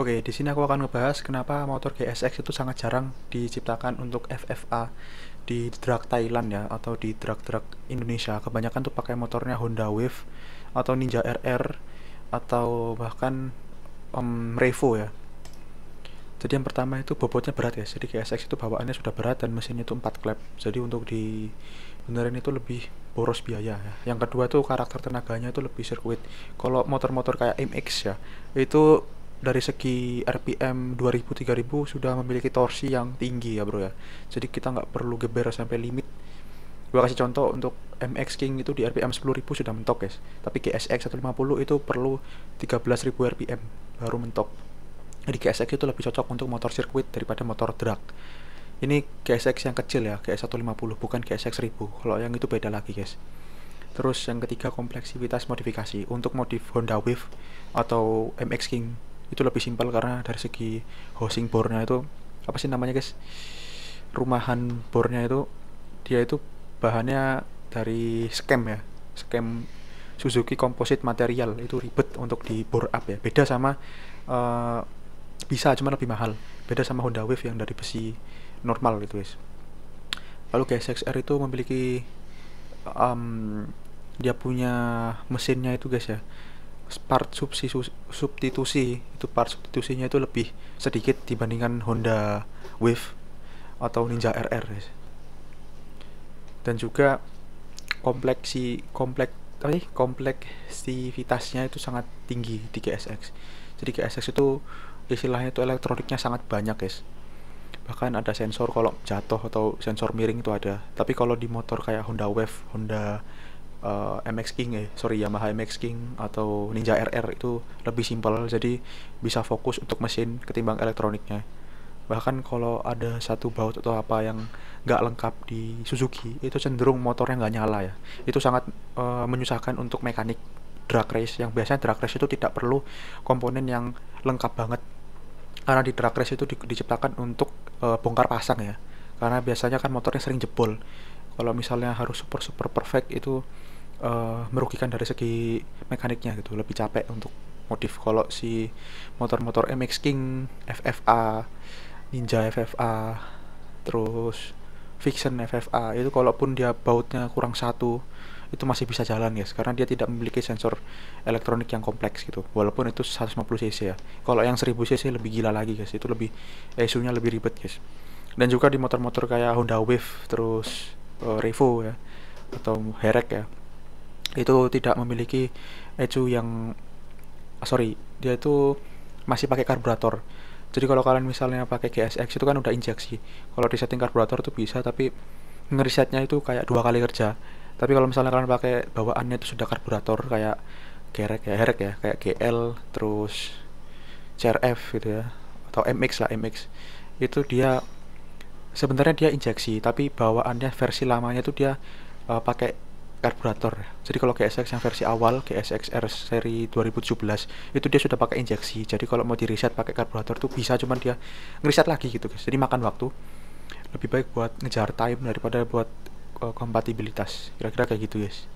Oke, di sini aku akan ngebahas kenapa motor GSX itu sangat jarang diciptakan untuk FFA di drag Thailand ya, atau di drag-drag Indonesia. Kebanyakan tuh pakai motornya Honda Wave atau Ninja RR atau bahkan Revo ya. Jadi yang pertama itu bobotnya berat ya. Jadi GSX itu bawaannya sudah berat dan mesinnya itu 4 klep. Jadi untuk di beneran itu lebih boros biaya ya. Yang kedua tuh karakter tenaganya itu lebih sirkuit. Kalau motor-motor kayak MX ya, itu dari segi RPM 2000-3000 sudah memiliki torsi yang tinggi ya bro ya. Jadi kita nggak perlu geber sampai limit. Gua kasih contoh untuk MX King itu di RPM 10.000 sudah mentok guys. Tapi GSX 150 itu perlu 13.000 RPM baru mentok. Jadi GSX itu lebih cocok untuk motor sirkuit daripada motor drag. Ini GSX yang kecil ya, GS 150 bukan GSX 1000. Kalau yang itu beda lagi guys. Terus yang ketiga kompleksitas modifikasi. Untuk modif Honda Wave atau MX King itu lebih simpel karena dari segi housing bore-nya itu apa sih namanya guys? Rumahan bore-nya itu dia itu bahannya dari skem ya. Skem Suzuki Composite Material itu ribet untuk di bore up ya. Beda sama uh, bisa cuma lebih mahal. Beda sama Honda Wave yang dari besi normal gitu guys. Lalu GSX-R itu memiliki um, dia punya mesinnya itu guys ya, part substitusinya itu lebih sedikit dibandingkan Honda Wave atau Ninja RR guys. Dan juga kompleksivitasnya itu sangat tinggi di GSX. Jadi GSX itu istilahnya itu elektroniknya sangat banyak guys. Bahkan ada sensor kalau jatuh atau sensor miring itu ada. Tapi kalau di motor kayak Honda Wave, Honda MX King Yamaha MX King atau Ninja RR itu lebih simpel, jadi bisa fokus untuk mesin ketimbang elektroniknya. Bahkan kalau ada satu baut atau apa yang nggak lengkap di Suzuki, itu cenderung motornya nggak nyala ya. Itu sangat menyusahkan untuk mekanik drag race, yang biasanya drag race itu tidak perlu komponen yang lengkap banget, karena di drag race itu diciptakan untuk bongkar pasang ya, karena biasanya kan motornya sering jebol. Kalau misalnya harus super super perfect itu merugikan dari segi mekaniknya gitu, lebih capek untuk modif. Kalau si motor-motor MX King, FFA, Ninja FFA, terus Fiction FFA itu kalaupun dia bautnya kurang satu itu masih bisa jalan guys, karena dia tidak memiliki sensor elektronik yang kompleks gitu, walaupun itu 150 cc ya. Kalau yang 1000 cc lebih gila lagi guys, itu lebih isunya lebih ribet guys. Dan juga di motor-motor kayak Honda Wave, terus Revo ya, atau Herek ya, itu tidak memiliki ECU yang dia itu masih pakai karburator. Jadi kalau kalian misalnya pakai GSX itu kan udah injeksi, kalau di setting karburator itu bisa, tapi ngerisetnya itu kayak 2 kali kerja. Tapi kalau misalnya kalian pakai bawaannya itu sudah karburator kayak Herek ya, kayak GL terus CRF gitu ya, atau MX lah, MX itu dia sebenarnya dia injeksi, tapi bawaannya versi lamanya itu dia pakai karburator. Jadi kalau GSX yang versi awal, GSX R seri 2017 itu dia sudah pakai injeksi. Jadi kalau mau di reset pakai karburator tuh bisa, cuman dia ngereset lagi gitu guys. Jadi makan waktu. Lebih baik buat ngejar time daripada buat kompatibilitas. Kira-kira kayak gitu guys.